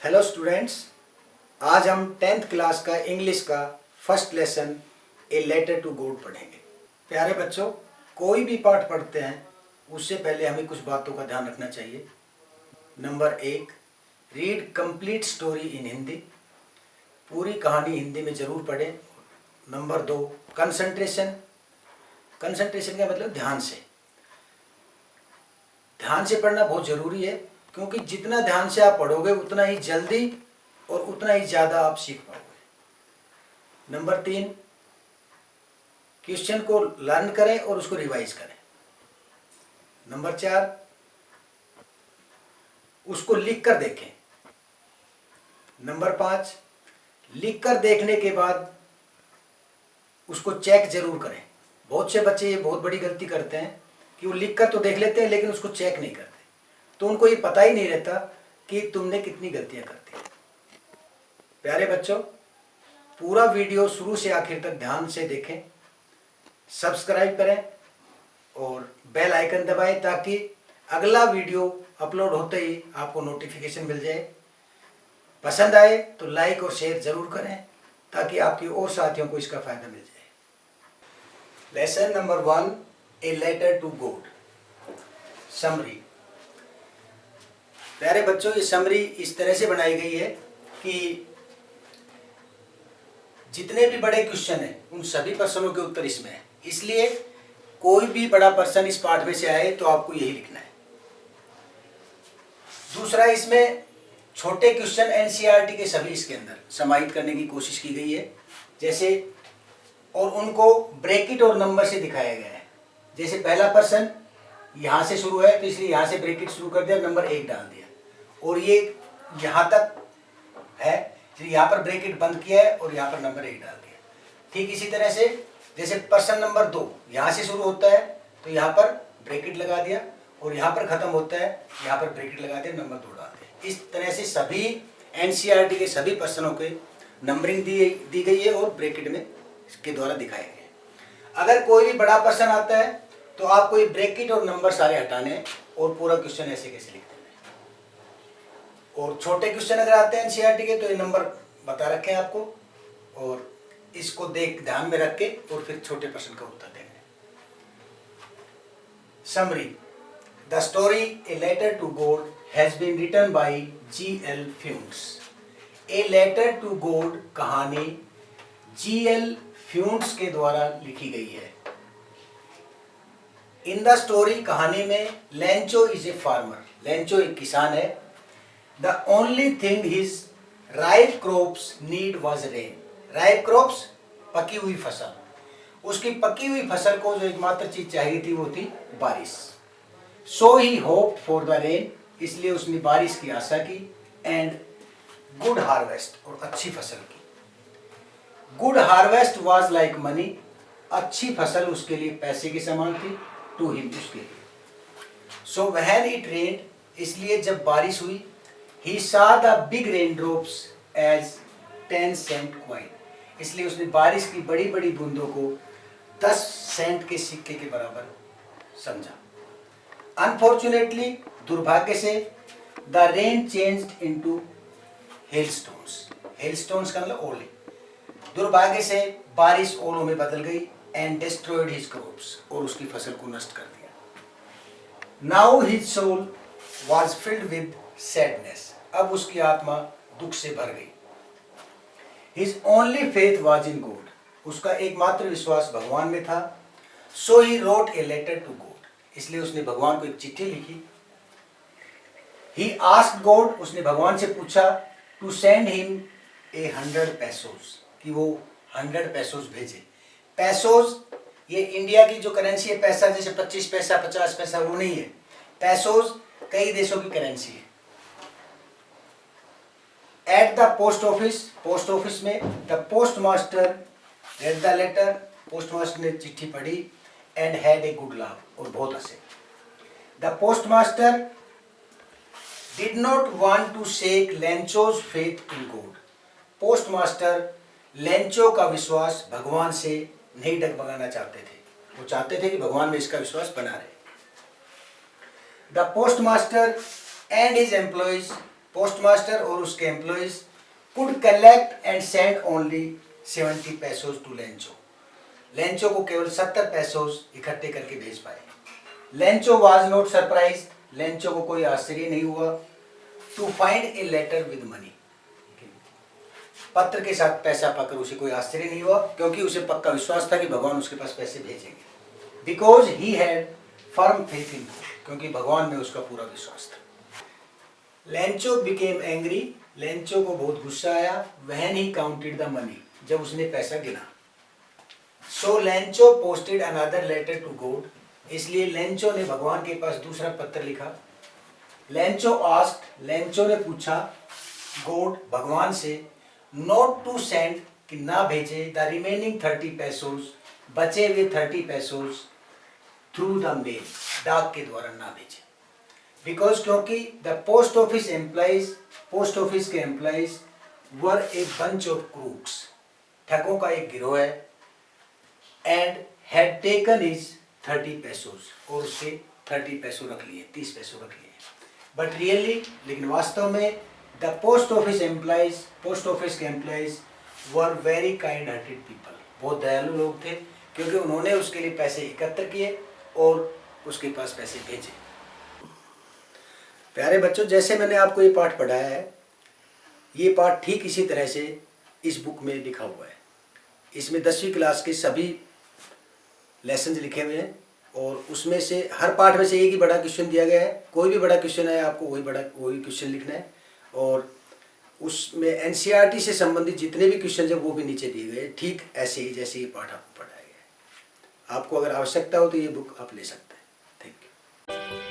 Hello students, आज हम 10th class का इंग्लिश का first lesson a letter to God पढ़ेंगे। प्यारे बच्चों, कोई भी पाठ पढ़ते हैं उससे पहले हमें कुछ बातों का ध्यान रखना चाहिए। Number 1, read complete story in Hindi. पूरी कहानी हिंदी में ज़रूर पढ़ें। Number 2, concentration. कंसंट्रेशन का मतलब ध्यान से पढ़ना बहुत ज़रूरी है, क्योंकि जितना ध्यान से आप पढ़ोगे उतना ही जल्दी और उतना ही ज़्यादा आप सीख पाओगे। नंबर 3, क्वेश्चन को लर्न करें और उसको रिवाइज करें। नंबर 4, उसको लिख कर देखें। नंबर 5, लिख कर देखने के बाद उसको चेक जरूर करें। बहुत से बच्चे ये बहुत बड़ी गलती करते हैं कि वो लिख कर तो देख लेते हैं लेकिन उसको चेक नहीं करते, तो उनको ये पता ही नहीं रहता कि तुमने कितनी गलतियां कर दी। प्यारे बच्चों, पूरा वीडियो शुरू से आखिर तक ध्यान से देखें, सब्सक्राइब करें और बेल आइकन दबाएं ताकि अगला वीडियो अपलोड होते ही आपको नोटिफिकेशन मिल जाए। पसंद आए तो लाइक और शेयर जरूर करें ताकि आपके और साथियों को इसका फायदा मिल जाए। Lesson number 1, a letter to God. Summary. प्यारे बच्चों, ये समरी इस तरह से बनाई गई है कि जितने भी बड़े क्वेश्चन हैं उन सभी प्रश्नों के उत्तर इसमें है, इसलिए कोई भी बड़ा प्रश्न इस पाठ में से आए तो आपको यही लिखना है। दूसरा, इसमें छोटे क्वेश्चन एनसीईआरटी के सभी इसके अंदर समाहित करने की कोशिश की गई है, जैसे और उनको ब्रैकेट और नंबर से दिखाया गया है। जैसे पहला प्रश्न यहाँ से शुरू है तो इसलिए यहाँ से ब्रैकेट शुरू कर दिया, नंबर 1 डाल दिया, और ये यहाँ तक है इसलिए यहाँ पर ब्रैकेट बंद किया है और यहाँ पर नंबर 1 डाल दिया। ठीक इसी तरह से जैसे प्रश्न नंबर 2 यहाँ से शुरू होता है तो यहाँ पर ब्रैकेट लगा दिया और यहाँ पर खत्म होता है, यहाँ पर ब्रैकेट लगा दिया, नंबर 2 डाल दिया। इस तरह से सभी एनसीईआरटी के सभी प्रश्नों के नंबरिंग दी गई है और ब्रैकेट में इसके द्वारा दिखाए गए। अगर कोई भी बड़ा प्रश्न आता है तो आपको ये ब्रैकेट और नंबर सारे हटाने हैं और पूरा क्वेश्चन ऐसे कैसे लिखते हैं। और छोटे क्वेश्चन अगर आते हैं एनसीईआरटी के तो ये नंबर बता रखे हैं आपको, और इसको ध्यान में रख के और फिर छोटे प्रश्न का उत्तर देंगे। Summary. The story a letter to God has been written by G.L. Fuentes. A letter to God कहानी G.L. फ्यूंट्स के द्वारा लिखी गई है। इन द स्टोरी, कहानी में, Lencho is a farmer. Lencho एक किसान है। The only thing his ripe crops need was rain. Ripe crops, पकी हुई फसल। उसकी पकी हुई फसल को जो एकमात्र चीज चाहिए थी वो थी बारिश। सो ही होप्ड फॉर द रेन, इसलिए उसने बारिश की आशा की। एंड गुड हार्वेस्ट, और अच्छी फसल की। Good harvest was like money, अच्छी फसल उसके लिए पैसे के समान थी। टू हिम, उसके लिए। सो व्हेन इट रेन्ड, इसलिए जब बारिश हुई, he saw the big rain drops as 10 cent coin, इसलिए उसने बारिश की बड़ी बड़ी बूंदों को 10 सेंट के सिक्के के बराबर समझा। अनफॉर्चुनेटली, दुर्भाग्य से, द रेन चेंज्ड इनटू हेलस्टोन्स। हेलस्टोन्स का मतलब ओले। दुर्भाग्य से बारिश ओलों में बदल गई। एंड डिस्ट्रॉयड हिज क्रॉप्स, और उसकी फसल को नष्ट कर दिया। Now his soul was filled with sadness, अब उसकी आत्मा दुख से भर गई। His only faith was in God, उसका एकमात्र विश्वास भगवान में था। So he wrote a letter to God, इसलिए उसने भगवान को एक चिट्ठी लिखी। ही आस्क्ड गॉड, उसने भगवान से पूछा, to send him a 100 pesos, कि वो 100 पेसोस भेजे। पेसोस ये इंडिया की जो करेंसी है, पैसा जैसे 25 पैसा 50 पैसा, वो नहीं है। पेसोस कई देशों की करेंसी है। At the post office, post office में, the post master read the letter, postmaster ने चिट्ठी पढ़ी। And had a good laugh, और बहुत हंसे। The post master did not want to shake Lencho's faith in God, postmaster Lencho का विश्वास भगवान से नहीं डगमगाना चाहते थे, वो चाहते थे कि भगवान में इसका विश्वास बना रहे। The post master and his employees post master और उसके एम्प्लॉइज could collect and send only 70 pesos to Lencho. Lencho को केवल 70 पैसोज इकट्ठे करके भेज पाए। Lencho was not surprise, Lencho को कोई आश्चर्य नहीं हुआ to find a letter with money, पत्र के साथ पैसा पाकर उसे कोई आश्चर्य नहीं हुआ, क्योंकि उसे पक्का विश्वास था कि भगवान उसके पास पैसे भेजेंगे। Because he had firm faith in, क्योंकि भगवान में उसका पूरा विश्वास था। लेंचो बिकेम एंग्री, लेंचो को बहुत गुस्सा आया। When he counted the money, जब उसने पैसा गिना। So Lencho posted another letter to God, इसलिए लेंचो ने भगवान के पास दूसरा पत्र लिखा। लेंचो आस्क्ड, लेंचो ने पूछा गॉड, भगवान से, नॉट टू सेंड, कि ना भेजे, द रिमेनिंग 30 पैसोज, बचे हुए 30 पैसोज थ्रू द मेल, डाक के द्वारा ना भेजे। बिकॉज, क्योंकि the post office employees, post office के employees were a bunch of crooks, ठगों का एक गिरोह है, and had taken his 30 pesos, और उससे 30 पैसों रख लिए, 30 पैसों रख लिए। बट रियली, लेकिन वास्तव में the post office employees, post office के employees were very kind hearted people, बहुत दयालु लोग थे, क्योंकि उन्होंने उसके लिए पैसे एकत्र किए और उसके पास पैसे भेजे। प्यारे बच्चों, जैसे मैंने आपको ये पाठ पढ़ाया है, ये पाठ ठीक इसी तरह से इस बुक में लिखा हुआ है। इसमें 10वीं क्लास के सभी लेसन लिखे हुए हैं, और उसमें से हर पाठ में से एक ही बड़ा क्वेश्चन दिया गया है। कोई भी बड़ा क्वेश्चन है, आपको वही क्वेश्चन लिखना है, और उसमें एनसीईआरटी से संबंधित जितने भी क्वेश्चन है वो भी नीचे दिए गए, ठीक ऐसे ही जैसे ये पाठ आपको पढ़ाया गया है। आपको अगर आवश्यकता हो तो ये बुक आप ले सकते हैं। Thank you.